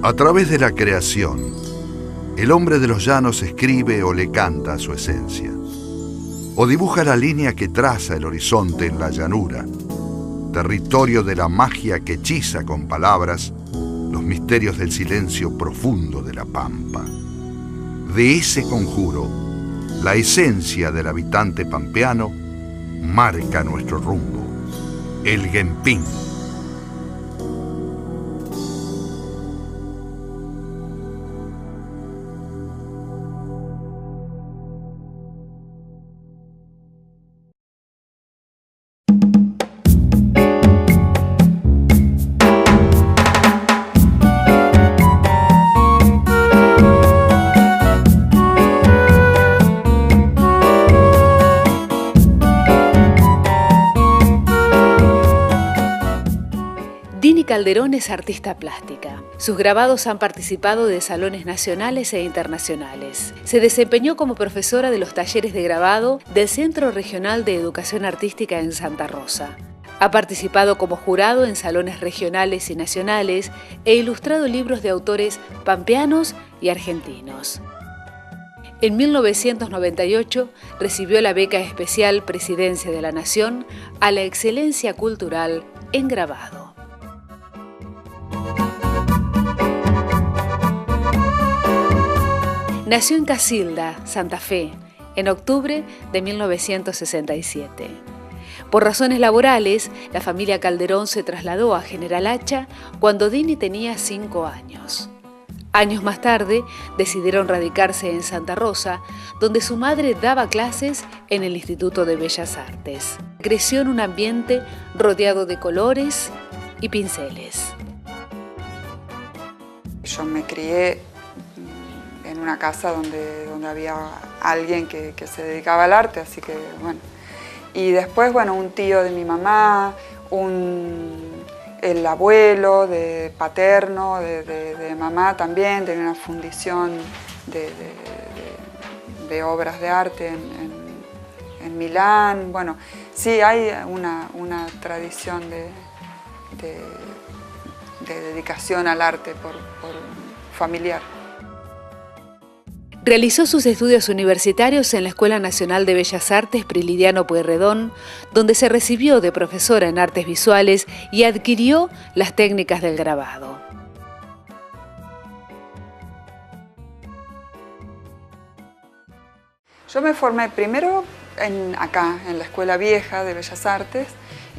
A través de la creación, el hombre de los llanos escribe o le canta a su esencia, o dibuja la línea que traza el horizonte en la llanura, territorio de la magia que hechiza con palabras los misterios del silencio profundo de la pampa. De ese conjuro, la esencia del habitante pampeano marca nuestro rumbo, el Guempín. Dini Calderón es artista plástica. Sus grabados han participado de salones nacionales e internacionales. Se desempeñó como profesora de los talleres de grabado del Centro Regional de Educación Artística en Santa Rosa. Ha participado como jurado en salones regionales y nacionales e ilustrado libros de autores pampeanos y argentinos. En 1998 recibió la beca especial Presidencia de la Nación a la excelencia cultural en grabado. Nació en Casilda, Santa Fe, en octubre de 1967. Por razones laborales, la familia Calderón se trasladó a General Hacha cuando Dini tenía 5 años. Años más tarde, decidieron radicarse en Santa Rosa, donde su madre daba clases en el Instituto de Bellas Artes. Creció en un ambiente rodeado de colores y pinceles. Yo me crié en una casa donde había alguien que se dedicaba al arte, así que bueno. Y después, bueno, un tío de mi mamá, el abuelo paterno de mamá también tenía una fundición de obras de arte en Milán. Bueno, sí hay una tradición de dedicación al arte por familiar. Realizó sus estudios universitarios en la Escuela Nacional de Bellas Artes Prilidiano Pueyrredón, donde se recibió de profesora en artes visuales y adquirió las técnicas del grabado. Yo me formé primero acá, en la Escuela Vieja de Bellas Artes,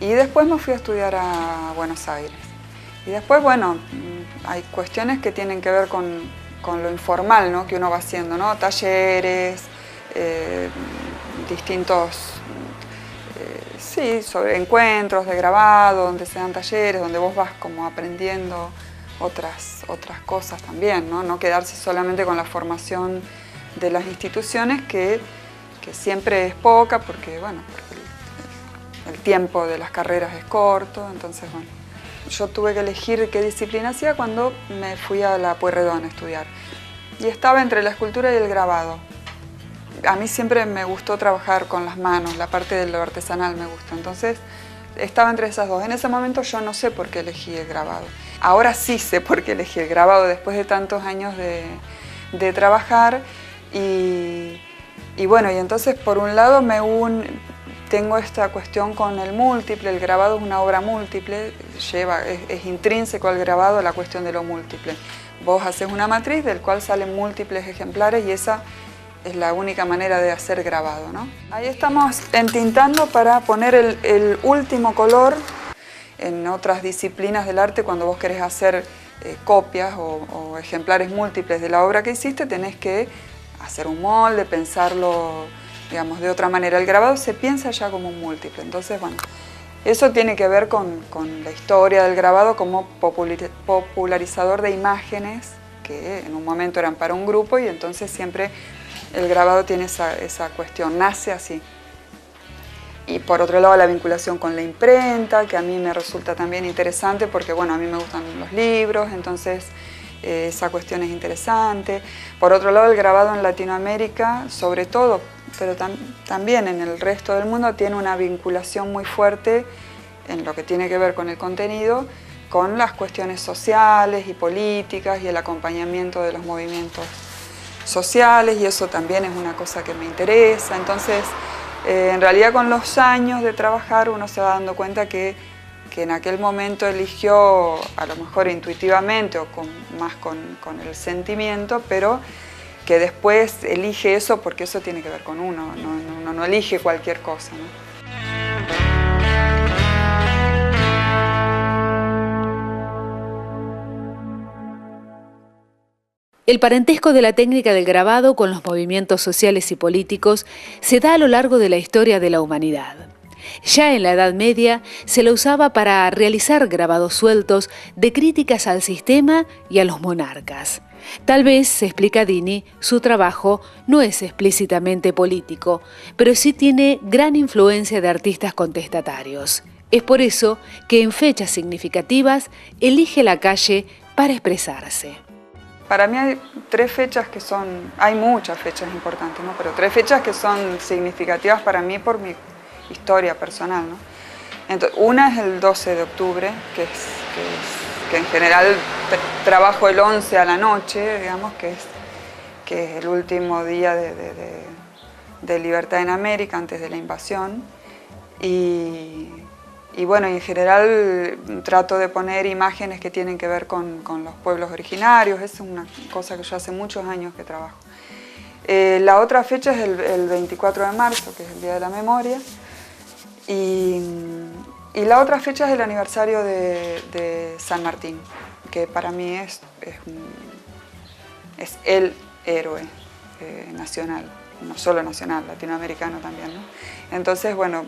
y después me fui a estudiar a Buenos Aires. Y después, bueno, hay cuestiones que tienen que ver con lo informal, ¿no?, que uno va haciendo, ¿no? Talleres, distintos, sí, sobre encuentros de grabado, donde se dan talleres, donde vos vas como aprendiendo otras cosas también, ¿no? No quedarse solamente con la formación de las instituciones, que siempre es poca, porque, bueno, porque el tiempo de las carreras es corto, entonces, bueno. Yo tuve que elegir qué disciplina hacía cuando me fui a la Pueyrredón a estudiar. Y estaba entre la escultura y el grabado. A mí siempre me gustó trabajar con las manos, la parte de lo artesanal me gusta. Entonces, estaba entre esas dos. En ese momento yo no sé por qué elegí el grabado. Ahora sí sé por qué elegí el grabado, después de tantos años de trabajar. Y bueno, y entonces por un lado tengo esta cuestión con el múltiple. El grabado es una obra múltiple, es intrínseco al grabado la cuestión de lo múltiple. Vos haces una matriz del cual salen múltiples ejemplares y esa es la única manera de hacer grabado, ¿no? Ahí estamos entintando para poner el último color. En otras disciplinas del arte, cuando vos querés hacer copias o ejemplares múltiples de la obra que hiciste, tenés que hacer un molde, pensarlo, digamos, de otra manera. El grabado se piensa ya como un múltiple. Entonces, bueno, eso tiene que ver con la historia del grabado como popularizador de imágenes que en un momento eran para un grupo, y entonces siempre el grabado tiene esa cuestión, nace así. Y por otro lado, la vinculación con la imprenta, que a mí me resulta también interesante porque, bueno, a mí me gustan los libros, entonces esa cuestión es interesante. Por otro lado, el grabado en Latinoamérica, sobre todo, pero también en el resto del mundo, tiene una vinculación muy fuerte en lo que tiene que ver con el contenido con las cuestiones sociales y políticas y el acompañamiento de los movimientos sociales, y eso también es una cosa que me interesa. Entonces, en realidad con los años de trabajar uno se va dando cuenta que en aquel momento eligió, a lo mejor intuitivamente o más con el sentimiento, pero que después elige eso porque eso tiene que ver con uno, uno no elige cualquier cosa, ¿no? El parentesco de la técnica del grabado con los movimientos sociales y políticos se da a lo largo de la historia de la humanidad. Ya en la Edad Media se la usaba para realizar grabados sueltos de críticas al sistema y a los monarcas. Tal vez, explica Dini, su trabajo no es explícitamente político, pero sí tiene gran influencia de artistas contestatarios. Es por eso que en fechas significativas elige la calle para expresarse. Para mí hay tres fechas que son, hay muchas fechas importantes, ¿no? Pero tres fechas que son significativas para mí por mi historia personal, ¿no? Entonces, una es el 12 de octubre, que en general trabajo el 11 a la noche, digamos, que es el último día de libertad en América antes de la invasión. Y bueno, en general trato de poner imágenes que tienen que ver con los pueblos originarios. Es una cosa que yo hace muchos años que trabajo. La otra fecha es el 24 de marzo, que es el Día de la Memoria. Y la otra fecha es el aniversario de San Martín, que para mí es el héroe nacional, no solo nacional, latinoamericano también, ¿no? Entonces, bueno,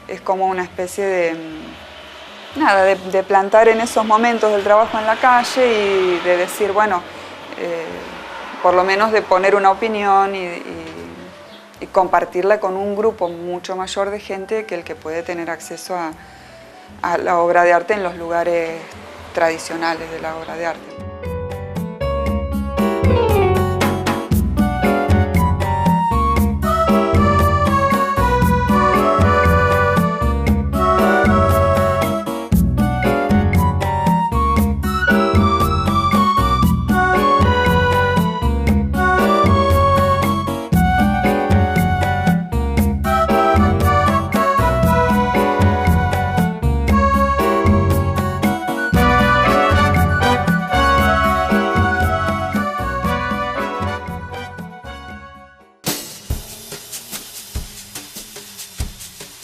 es como una especie de plantar en esos momentos del trabajo en la calle y de decir, bueno, por lo menos de poner una opinión y compartirla con un grupo mucho mayor de gente que el que puede tener acceso a la obra de arte en los lugares tradicionales de la obra de arte.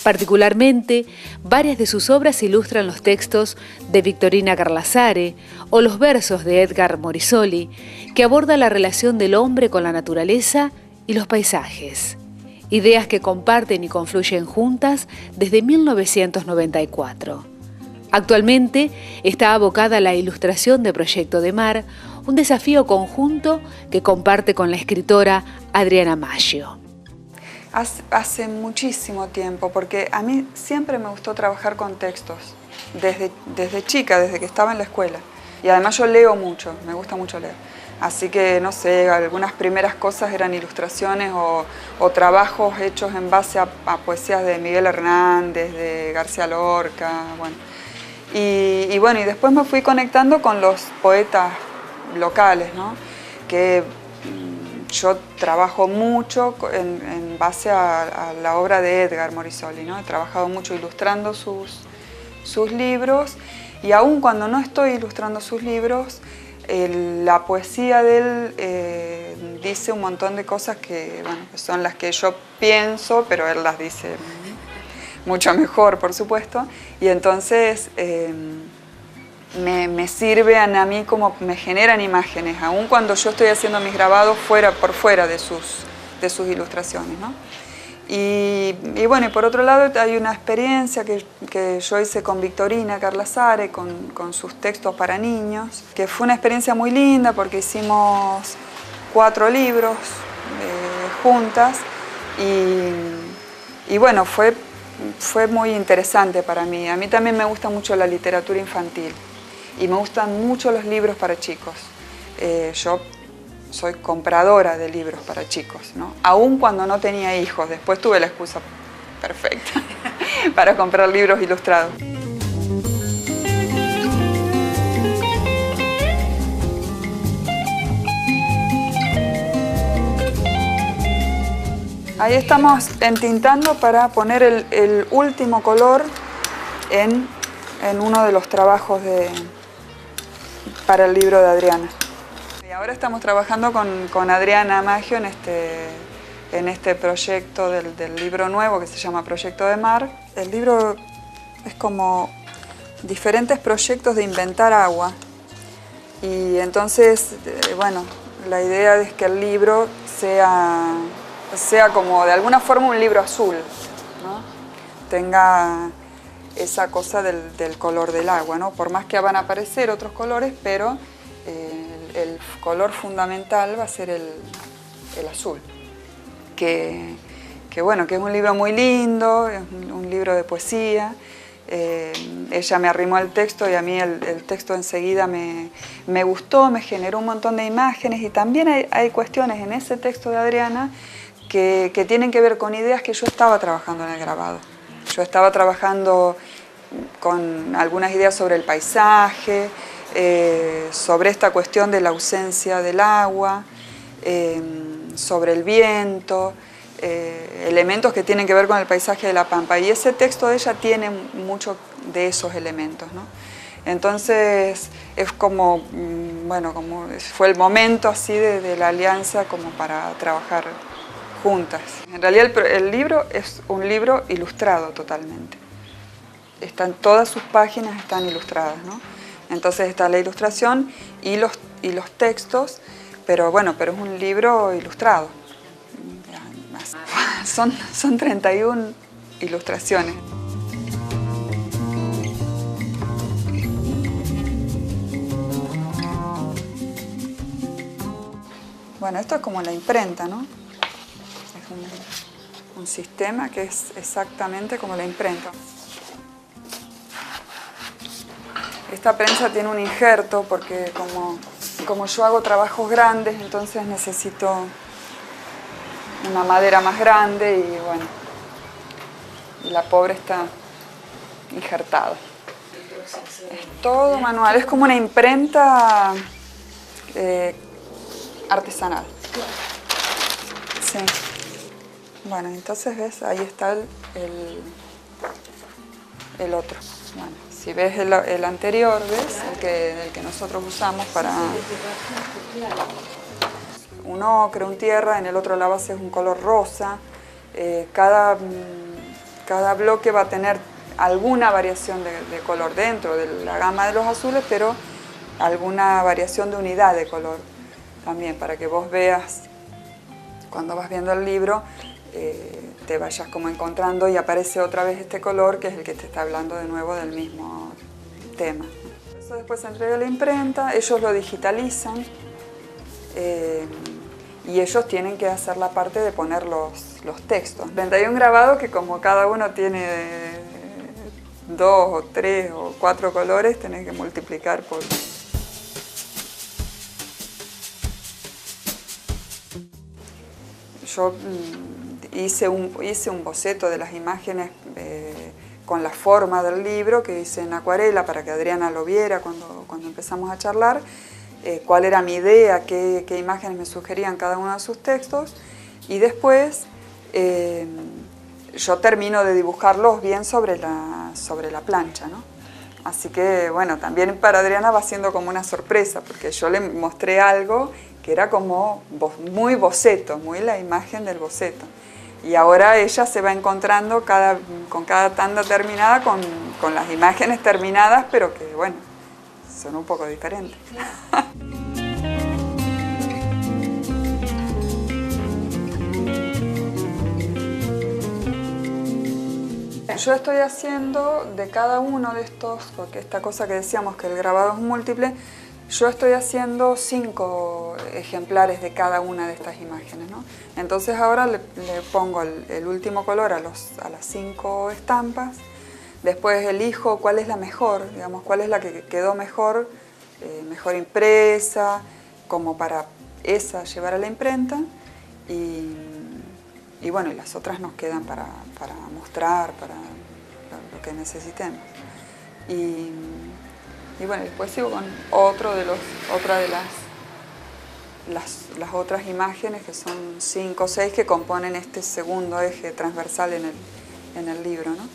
Particularmente, varias de sus obras ilustran los textos de Victorina Garlasare o los versos de Edgar Morisoli, que aborda la relación del hombre con la naturaleza y los paisajes. Ideas que comparten y confluyen juntas desde 1994. Actualmente está abocada a la ilustración de Proyecto de Mar, un desafío conjunto que comparte con la escritora Adriana Maggio. Hace muchísimo tiempo, porque a mí siempre me gustó trabajar con textos, desde chica, desde que estaba en la escuela. Y además yo leo mucho, me gusta mucho leer. Así que, no sé, algunas primeras cosas eran ilustraciones o trabajos hechos en base a poesías de Miguel Hernández, de García Lorca, bueno. Y bueno, y después me fui conectando con los poetas locales, ¿no? Que yo trabajo mucho en base a la obra de Edgar Morisoli, ¿no? He trabajado mucho ilustrando sus libros, y aun cuando no estoy ilustrando sus libros, la poesía de él dice un montón de cosas que, bueno, que son las que yo pienso, pero él las dice mucho mejor, por supuesto, y entonces me sirven a mí como me generan imágenes, aun cuando yo estoy haciendo mis grabados por fuera de sus ilustraciones, ¿no? Y bueno, y por otro lado hay una experiencia que yo hice con Victorina Garlasare, con sus textos para niños, que fue una experiencia muy linda porque hicimos 4 libros juntas y bueno, fue muy interesante para mí. A mí también me gusta mucho la literatura infantil y me gustan mucho los libros para chicos. Yo soy compradora de libros para chicos, ¿no? Aún cuando no tenía hijos, después tuve la excusa perfecta para comprar libros ilustrados. Ahí estamos entintando para poner el último color en uno de los trabajos para el libro de Adriana. Y ahora estamos trabajando con Adriana Maggio en este proyecto del libro nuevo que se llama Proyecto de Mar. El libro es como diferentes proyectos de inventar agua. Y entonces, bueno, la idea es que el libro sea como de alguna forma un libro azul, ¿no? Tenga esa cosa del color del agua, ¿no? Por más que van a aparecer otros colores, pero el color fundamental va a ser el azul. Que bueno, que es un libro muy lindo, es un libro de poesía. Ella me arrimó el texto y a mí el texto enseguida me gustó, me generó un montón de imágenes y también hay cuestiones en ese texto de Adriana que tienen que ver con ideas que yo estaba trabajando en el grabado. Yo estaba trabajando con algunas ideas sobre el paisaje, sobre esta cuestión de la ausencia del agua, sobre el viento, elementos que tienen que ver con el paisaje de la Pampa. Y ese texto de ella tiene mucho de esos elementos, ¿no? Entonces es como, bueno, como fue el momento así de la alianza como para trabajar juntas. En realidad el libro es un libro ilustrado totalmente. Todas sus páginas están ilustradas, ¿no? Entonces está la ilustración y los textos, pero bueno, pero es un libro ilustrado. Son 31 ilustraciones. Bueno, esto es como la imprenta, ¿no? Es un sistema que es exactamente como la imprenta. Esta prensa tiene un injerto porque como yo hago trabajos grandes, entonces necesito una madera más grande y bueno, y la pobre está injertada. Es todo manual, es como una imprenta artesanal. Sí. Bueno, entonces ves, ahí está el otro. Bueno, si ves el anterior, ¿ves? El que nosotros usamos para un ocre, un tierra, en el otro la base es un color rosa. Cada bloque va a tener alguna variación de color dentro de la gama de los azules, pero alguna variación de unidad de color también, para que vos veas, cuando vas viendo el libro, te vayas como encontrando y aparece otra vez este color que es el que te está hablando de nuevo del mismo tema. Eso después se entrega a la imprenta, ellos lo digitalizan y ellos tienen que hacer la parte de poner los textos. 31 grabados que como cada uno tiene 2 o 3 o 4 colores, tenés que multiplicar por... Yo hice un boceto de las imágenes con la forma del libro que hice en acuarela para que Adriana lo viera cuando empezamos a charlar, cuál era mi idea, qué imágenes me sugerían cada uno de sus textos, y después yo termino de dibujarlos bien sobre la plancha, ¿no? Así que bueno, también para Adriana va siendo como una sorpresa, porque yo le mostré algo que era como muy boceto, muy la imagen del boceto. Y ahora ella se va encontrando con cada tanda terminada, con las imágenes terminadas, pero que bueno, son un poco diferentes. Yo estoy haciendo de cada uno de estos, porque esta cosa que decíamos que el grabado es múltiple, yo estoy haciendo 5 ejemplares de cada una de estas imágenes, ¿no? Entonces ahora le pongo el último color a las 5 estampas, después elijo cuál es la mejor, digamos, cuál es la que quedó mejor, mejor impresa, como para esa llevar a la imprenta, y bueno, y las otras nos quedan para mostrar, para lo que necesitemos. Y bueno, después sigo con otra de las otras imágenes, que son 5 o 6, que componen este segundo eje transversal en el libro, ¿no?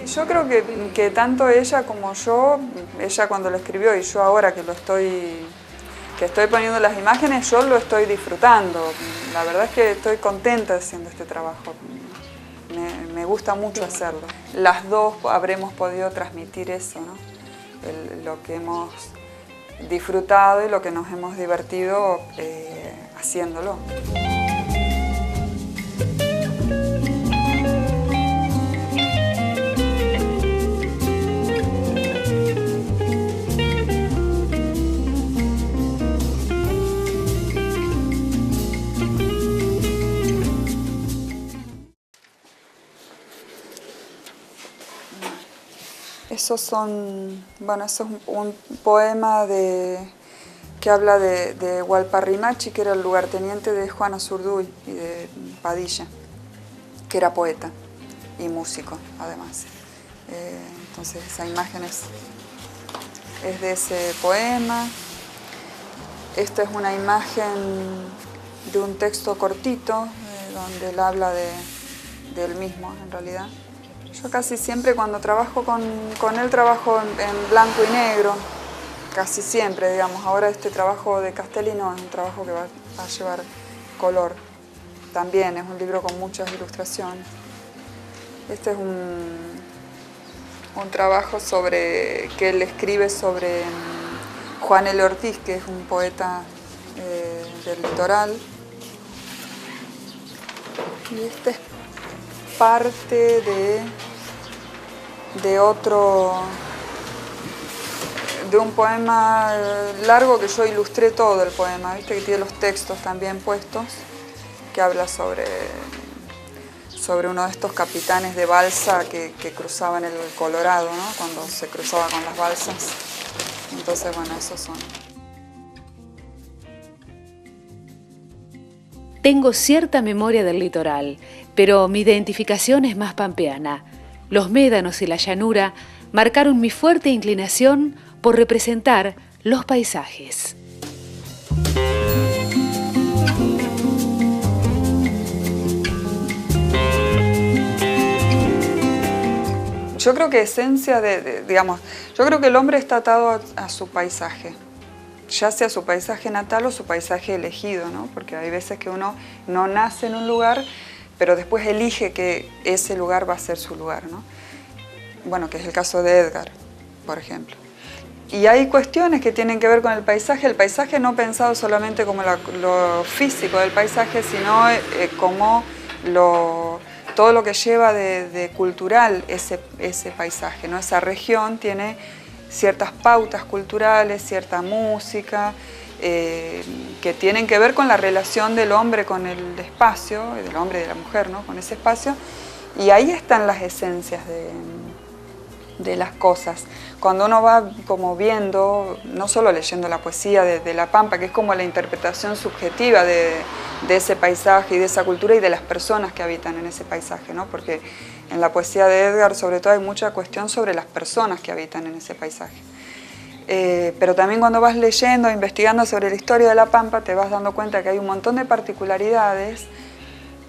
Yo creo que tanto ella como yo, ella cuando lo escribió y yo ahora que estoy poniendo las imágenes, yo lo estoy disfrutando. La verdad es que estoy contenta haciendo este trabajo. Me gusta mucho hacerlo. Las dos habremos podido transmitir eso, ¿no? Lo que hemos disfrutado y lo que nos hemos divertido haciéndolo. Eso es un poema que habla de Hualparrimachi, que era el lugarteniente de Juan Azurduy y de Padilla, que era poeta y músico además. Entonces esa imagen es de ese poema. Esta es una imagen de un texto cortito, donde él habla de él mismo en realidad. Yo casi siempre cuando trabajo con él trabajo en blanco y negro, casi siempre, digamos. Ahora este trabajo de Castelli no es un trabajo que va a llevar color. También es un libro con muchas ilustraciones. Este es un trabajo que él escribe sobre Juan L. Ortiz, que es un poeta del litoral. Y este es parte de un poema largo que yo ilustré todo el poema, ¿viste? Que tiene los textos también puestos, que habla sobre uno de estos capitanes de balsa que cruzaban el Colorado, ¿no? Cuando se cruzaba con las balsas. Entonces, bueno, esos son. Tengo cierta memoria del litoral, pero mi identificación es más pampeana. Los médanos y la llanura marcaron mi fuerte inclinación por representar los paisajes. Yo creo que esencia yo creo que el hombre está atado a su paisaje, ya sea su paisaje natal o su paisaje elegido, ¿no? Porque hay veces que uno no nace en un lugar, pero después elige que ese lugar va a ser su lugar, ¿no? Bueno, que es el caso de Edgar, por ejemplo. Y hay cuestiones que tienen que ver con el paisaje no pensado solamente como lo físico del paisaje, sino como todo lo que lleva de cultural ese paisaje, ¿no? Esa región tiene ciertas pautas culturales, cierta música, que tienen que ver con la relación del hombre con el espacio, del hombre y de la mujer, ¿no? Con ese espacio, y ahí están las esencias de las cosas. Cuando uno va como viendo, no solo leyendo la poesía de La Pampa, que es como la interpretación subjetiva de ese paisaje y de esa cultura y de las personas que habitan en ese paisaje, ¿no? Porque en la poesía de Edgar, sobre todo, hay mucha cuestión sobre las personas que habitan en ese paisaje. Pero también cuando vas leyendo, investigando sobre la historia de La Pampa, te vas dando cuenta que hay un montón de particularidades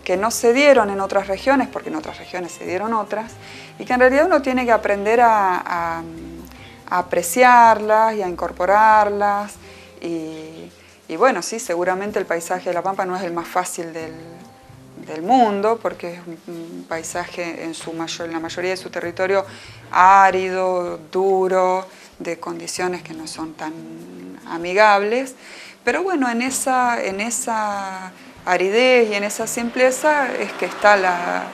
que no se dieron en otras regiones, porque en otras regiones se dieron otras, y que en realidad uno tiene que aprender a apreciarlas y a incorporarlas. Y bueno, sí, seguramente el paisaje de La Pampa no es el más fácil del mundo, porque es un paisaje en la mayoría de su territorio árido, duro, de condiciones que no son tan amigables. Pero bueno, en esa aridez y en esa simpleza es que está la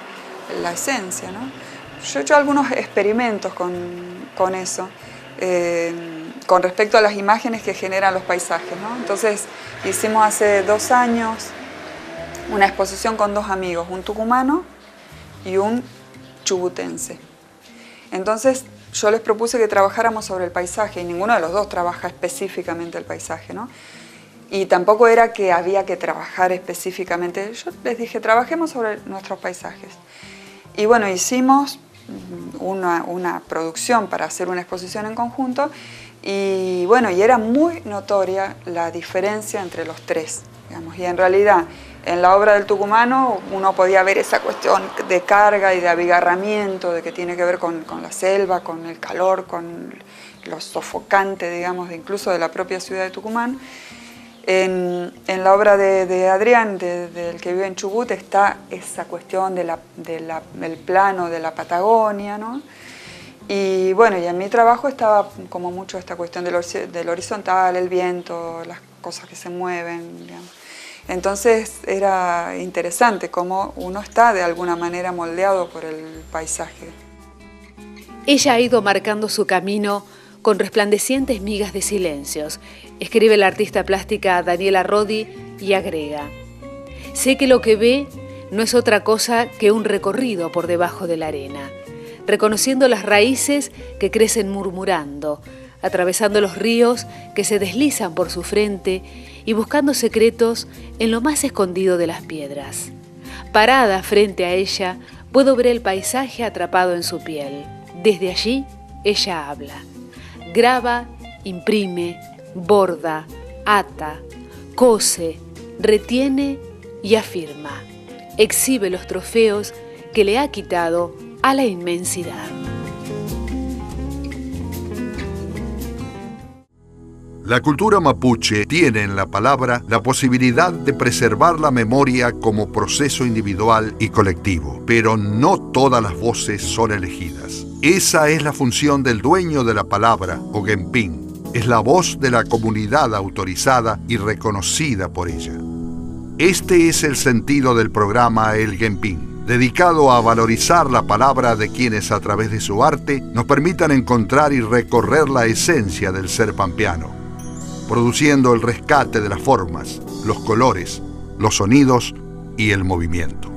esencia, ¿no? Yo he hecho algunos experimentos con eso, con respecto a las imágenes que generan los paisajes, ¿no? Entonces hicimos hace 2 años una exposición con 2 amigos, un tucumano y un chubutense. Entonces yo les propuse que trabajáramos sobre el paisaje y ninguno de los dos trabaja específicamente el paisaje, ¿no? Y tampoco era que había que trabajar específicamente. Yo les dije, trabajemos sobre nuestros paisajes. Y bueno, hicimos una producción para hacer una exposición en conjunto y bueno, y era muy notoria la diferencia entre los tres, digamos, y en realidad en la obra del tucumano uno podía ver esa cuestión de carga y de abigarramiento, de que tiene que ver con la selva, con el calor, con lo sofocante, digamos, incluso de la propia ciudad de Tucumán. En la obra de Adrián, del que vive en Chubut, está esa cuestión del plano de la Patagonia, ¿no? Y bueno, y en mi trabajo estaba como mucho esta cuestión del horizontal, el viento, las cosas que se mueven, digamos. Entonces era interesante cómo uno está de alguna manera moldeado por el paisaje. Ella ha ido marcando su camino con resplandecientes migas de silencios, escribe la artista plástica Daniela Rodi y agrega: sé que lo que ve no es otra cosa que un recorrido por debajo de la arena, reconociendo las raíces que crecen murmurando, atravesando los ríos que se deslizan por su frente y buscando secretos en lo más escondido de las piedras. Parada frente a ella, puedo ver el paisaje atrapado en su piel. Desde allí, ella habla. Graba, imprime, borda, ata, cose, retiene y afirma. Exhibe los trofeos que le ha quitado a la inmensidad. La cultura mapuche tiene en la palabra la posibilidad de preservar la memoria como proceso individual y colectivo, pero no todas las voces son elegidas. Esa es la función del dueño de la palabra, o Genpín. Es la voz de la comunidad autorizada y reconocida por ella. Este es el sentido del programa El Genpín, dedicado a valorizar la palabra de quienes a través de su arte nos permitan encontrar y recorrer la esencia del ser pampeano, produciendo el rescate de las formas, los colores, los sonidos y el movimiento.